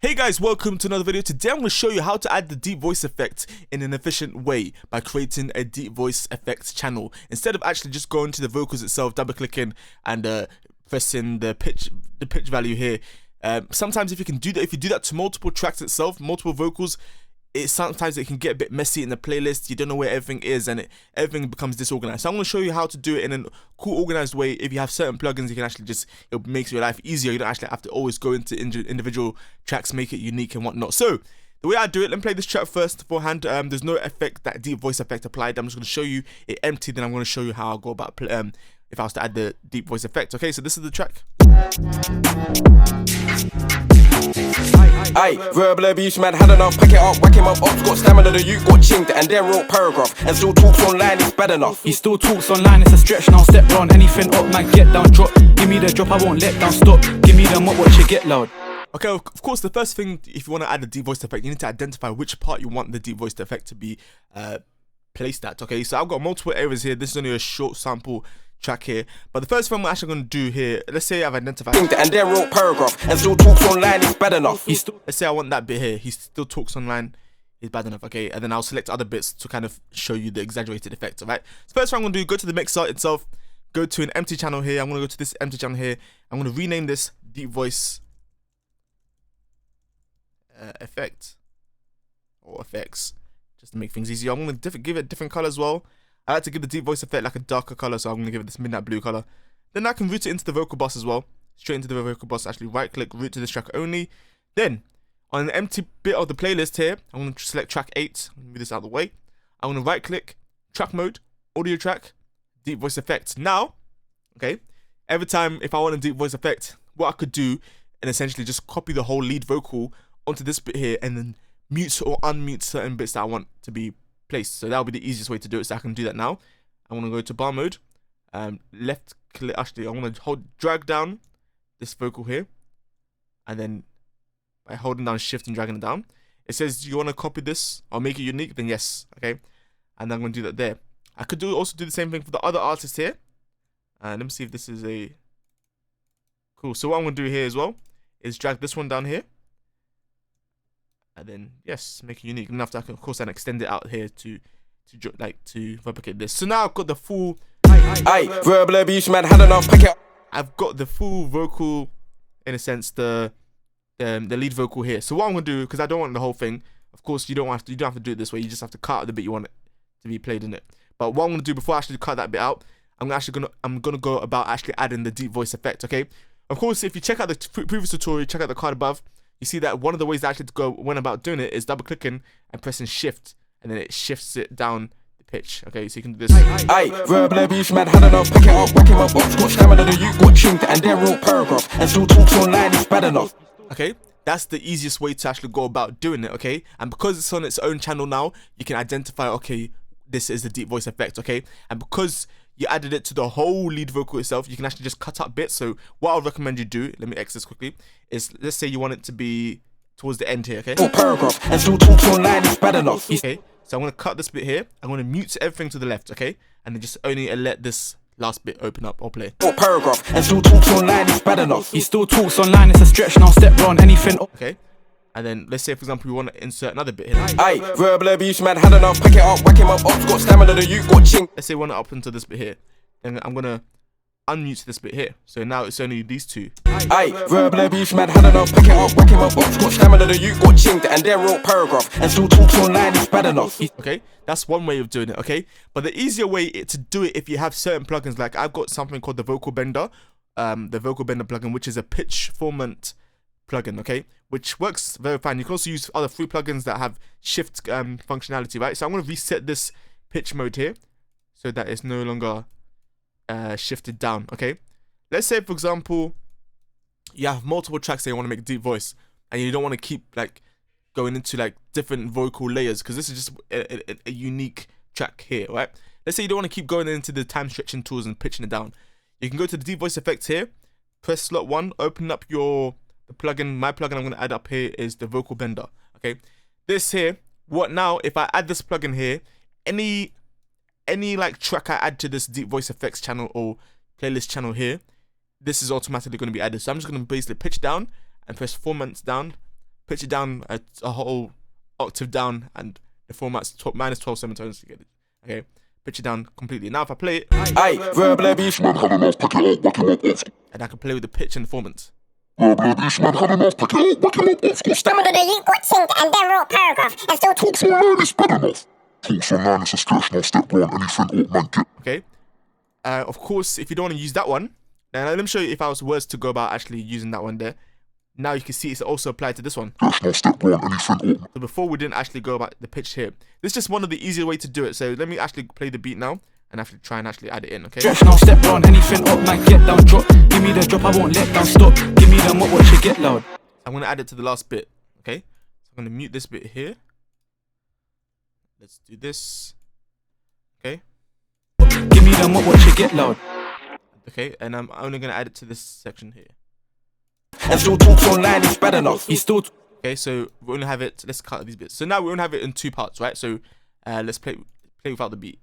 Hey guys, welcome to another video. Today I'm going to show you how to add the deep voice effect in an efficient way by creating a deep voice effects channel. Instead of actually just going to the vocals itself, double clicking and pressing the pitch value here. Sometimes if you do that to multiple tracks itself, multiple vocals, sometimes it can get a bit messy in the playlist. You don't know where everything is and everything becomes disorganized. So I'm going to show you how to do it in a cool, organized way. If you have certain plugins, you can actually it makes your life easier. You don't actually have to always go into individual tracks, make it unique and whatnot. So the way I do it, let me play this track first beforehand. There's no effect, that deep voice effect applied. I'm just going to show you it empty, then I'm going to show you how I go about if I was to add the deep voice effect. Okay, so this is the track. Aye, verbal abuse, man, had enough, pack it up, whack him up, ops, got stamina, the youth got chinked, and then wrote paragraph, and still talks online, it's bad enough. He still talks online, it's a stretch now, step round, anything up, man, get down, drop, give me the drop, I won't let down, stop, give me the mop, watch it get loud. Okay, of course, the first thing, if you want to add a deep voice effect, you need to identify which part you want the deep voice effect to be placed at, okay? So I've got multiple areas here, this is only a short sample track here, but the first thing I'm actually going to do here, let's say I've identified and then wrote paragraph, and still talks online, it's bad enough. Let's say I want that bit here, he still talks online, is bad enough, okay? And then I'll select other bits to kind of show you the exaggerated effect, alright? So first thing I'm going to do, go to the mixer itself, go to an empty channel here, I'm going to go to this empty channel here, I'm going to rename this deep voice effect, or effects, just to make things easier. I'm going to give it a different color as well. I like to give the deep voice effect like a darker color, so I'm going to give it this midnight blue color. Then I can route it into the vocal bus as well, straight into the vocal bus. Actually right click, route to this track only. Then on an empty bit of the playlist here, I'm going to select track 8, move this out of the way. I'm going to right click, track mode, audio track, deep voice effect. Now, okay, every time if I want a deep voice effect, what I could do and essentially just copy the whole lead vocal onto this bit here and then mute or unmute certain bits that I want to be placed. So that'll be the easiest way to do it. So I can do that now. I'm going to go to bar mode, left click, actually I'm going to drag down this vocal here, and then by holding down shift and dragging it down, it says, do you want to copy this or make it unique? Then yes, okay, and I'm going to do that there. I could also do the same thing for the other artist here. Let me see if this is a cool. So what I'm going to do here as well is drag this one down here, and then yes, make it unique. And after I can of course then extend it out here to replicate this. So now I've got the full verbal abuse, man, had enough, pack it. I've got the full vocal, in a sense, the lead vocal here. So what I'm gonna do, because I don't want the whole thing, of course you don't have to do it this way, you just have to cut out the bit you want it to be played in it. But what I'm gonna do before I actually cut that bit out, I'm gonna go about actually adding the deep voice effect, okay? Of course, if you check out the previous tutorial, check out the card above, you see that one of the ways that actually went about doing it is double clicking and pressing shift, and then it shifts it down the pitch. Okay, so you can do this. Verbal abuse, man, had enough, pack it up, whack him up, ops, got stamina, the youth got chinked, and then wrote paragraph, and still talks online, it's bad enough. Okay, that's the easiest way to actually go about doing it, okay? And because it's on its own channel now, you can identify, okay, this is the deep voice effect, okay? And because you added it to the whole lead vocal itself, you can actually just cut out bits. So what I'll recommend you do, let me exit this quickly, is let's say you want it to be towards the end here, okay? Paragraph, and still talks online, it's bad enough. Okay, so I'm going to cut this bit here. I'm going to mute everything to the left, okay? And then just only let this last bit open up or play. Paragraph, and still talks online, it's bad enough. He still talks online, it's a stretch now, step round, anything up. Okay, and then let's say for example we want to insert another bit here. Verbal abuse, man, had enough, pack it up, whack him up, ops, got stamina, the youth got chinked. Let's say we want to up into this bit here, and I'm going to unmute this bit here. So now it's only these two. Verbal abuse, man, had enough, pack it up, whack him up, ops, got stamina, the youth got chinked, and then wrote paragraph, and still talks online, it's bad enough. Okay, that's one way of doing it, okay? But the easier way to do it, if you have certain plugins, like I've got something called the Vocal Bender, plugin, which is a pitch formant plugin, okay, which works very fine. You can also use other free plugins that have shift functionality, right? So I'm going to reset this pitch mode here so that it's no longer shifted down, okay? Let's say for example you have multiple tracks that you want to make deep voice and you don't want to keep like going into like different vocal layers, because this is just a unique track here, right? Let's say you don't want to keep going into the time stretching tools and pitching it down. You can go to the deep voice effects here, press slot 1, open up the plugin. My plugin I'm going to add up here is the Vocal Bender, okay? This here, what now if I add this plugin here, any like track I add to this deep voice effects channel or playlist channel here, this is automatically going to be added. So I'm just going to basically pitch down and press formant down, pitch it down a whole octave down, and the format's minus 12 semitones to get it. Okay, pitch it down completely. Now if I play it, Aye, verbal abuse, man, had enough, pick it up, whack him up, off. And I can play with the pitch and the formant. Verbal abuse, man, had enough, pick it up, whack him up, off. Stammered the youth got chinked and then wrote paragraph and still Talks online is bad enough. Talks online is a stretch, now step one, anything up, man, get. Okay, of course, if you don't want to use that one, then let me show you if I was worse to go about actually using that one there. Now you can see it's also applied to this one. Stretch, now step one, anything up. So before we didn't actually go about the pitch here. This is just one of the easier way to do it. So let me actually play the beat now and actually try and actually add it in, okay? Stretch now, step round, anything up, man, get down, drop. Give me the drop, I won't let down, stop. Give me the mop, watch it get loud. I'm gonna add it to the last bit, okay? So I'm gonna mute this bit here. Let's do this. Okay. Give me the mop, watch it get loud. Okay, and I'm only gonna add it to this section here. And still talks online is bad enough. He's still Okay, so we only have it. Let's cut these bits. So now we only have it in 2 parts, right? So let's play without the beat.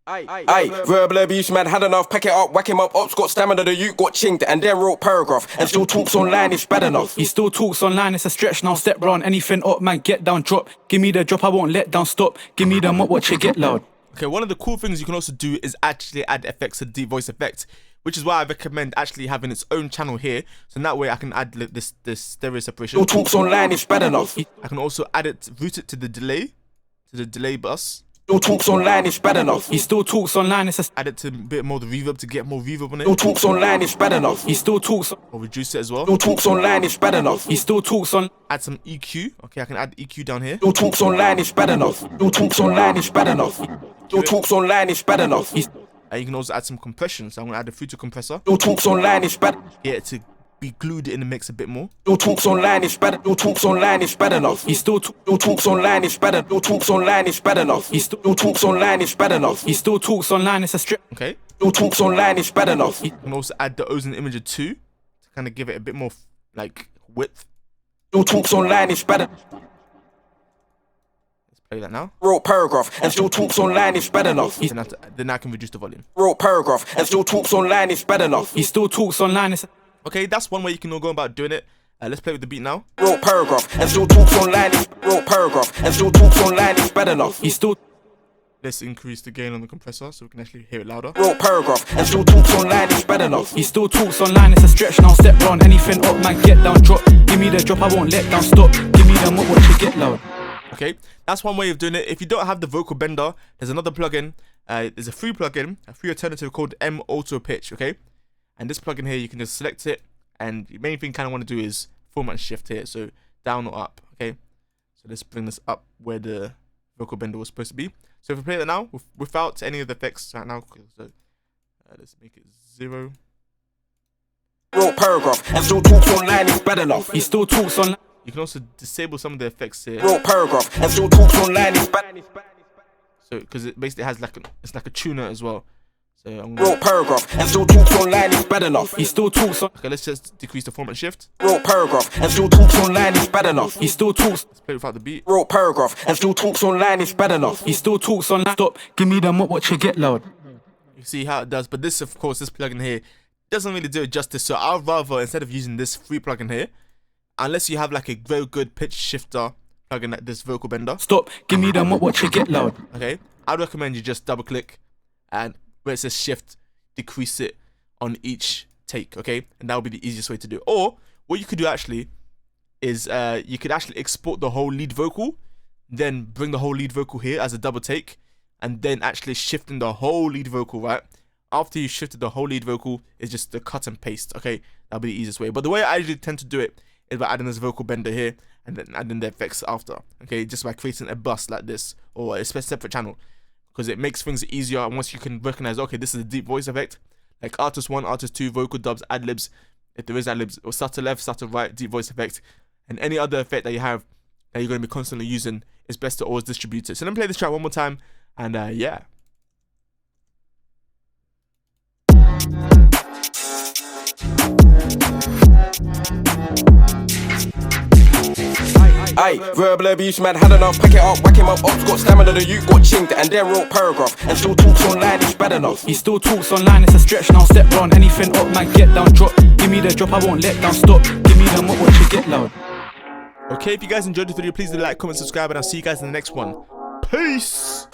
Aye, verbal abuse, man, had enough, pack it up, whack him up, ops got stamina, the youth got chinked, and then wrote paragraph, and still talks online is bad enough. He still talks online, it's a stretch now, step round, anything up, man, get down, drop. Give me the drop, I won't let down, stop. Give me the mop, watch it get loud. Okay, one of the cool things you can also do is actually add effects to deep voice effect, which is why I recommend actually having its own channel here. So in that way I can add this stereo separation. Still talks online is bad enough. I can also add it, route it to the delay bus. Still talks online is bad enough. He still talks online, it's a Add it to a bit more the reverb to get more reverb on Still it. talks online is bad enough. he still talks, Or reduce it as well. Still talks online is bad enough. he still talks on. Add some EQ. Okay, I can add EQ down here. Still talks online is bad enough. Still talks online is bad enough. Still talks online is bad enough. And you can also add some compression. So I'm gonna add a filter compressor. Still talks online is bad. Get it to be glued in the mix a bit more. Still talks online is bad. Still talks online is bad enough. He still Still talks online is bad. Still talks online is bad enough. Still talks online is bad enough. he still talks online, it's a stretch. Okay. Still talks online is bad enough. You can also add the O's and imager too, to kind of give it a bit more like width. Still talks online is bad. Let's play that now. Wrote paragraph and still talks online is bad enough. Then I can reduce the volume. Wrote paragraph and still talks online is bad enough. He still talks online, it's a Okay, that's one way you can go about doing it. Let's play with the beat now. Wrote paragraph and still talks online is wrote paragraph and still talks online is bad enough. he still Let's increase the gain on the compressor so we can actually hear it louder. Wrote paragraph and still talks online is bad enough. He still talks online, it's a stretch now, step round, anything up, man, get down, drop. Give me the drop, I won't let down, stop. Give me the mop, watch it get loud. Okay, that's one way of doing it. If you don't have the vocal bender, there's another plugin. There's a free plugin, a free alternative called M Auto Pitch. Okay, and this plugin here, you can just select it, and the main thing you kind of want to do is format shift here, so down or up. Okay, so let's bring this up where the vocal bender was supposed to be. So if we play that now without any of the effects right now, so let's make it 0. Wrote paragraph and still talks online is bad enough. He still talks online. You can also disable some of the effects here. Wrote paragraph and still talks online is bad. So because it basically has it's like a tuner as well. So I'm gonna, Wrote paragraph and still talks online is bad enough. He still talks on. okay, let's just decrease the format shift. Wrote paragraph and still talks online is bad enough. He still talks. Let's play without the beat. Wrote paragraph and still talks online is bad enough. He still talks online. Stop. Give me the mop, watch it get loud. You see how it does, but this, of course, this plugin here doesn't really do it justice. So I'd rather, instead of using this free plugin here, unless you have like a very good pitch shifter plugin like this vocal bender, Stop. Give me the mop, watch it get loud. okay, I'd recommend you just double click and where it says shift, decrease it on each take, okay, and that would be the easiest way to do it. Or what you could do actually is you could actually export the whole lead vocal, then bring the whole lead vocal here as a double take, and then actually shifting the whole lead vocal, right? After you shifted the whole lead vocal, it's just the cut and paste, okay? That'll be the easiest way. But the way I usually tend to do it is by adding this vocal bender here and then adding the effects after, okay? Just by creating a bus like this or a separate channel, because it makes things easier. And once you can recognize, okay, this is a deep voice effect, like artist 1, artist 2, vocal dubs, ad libs, if there is ad libs, or subtle left, subtle right, deep voice effect, and any other effect that you have that you're going to be constantly using, it's best to always distribute it. So let me play this track one more time, and yeah. Aye, verbal abuse, man, had enough. Pack it up, whack him up, ops got stamina, the youth got chinked, and then wrote paragraph. And still talks online, it's bad enough. He still talks online, it's a stretch now. Step round, anything up, man, get down, drop. Give me the drop, I won't let down, stop. Give me the mop, watch it get loud. Okay, if you guys enjoyed the video, please do like, comment, subscribe, and I'll see you guys in the next one. Peace!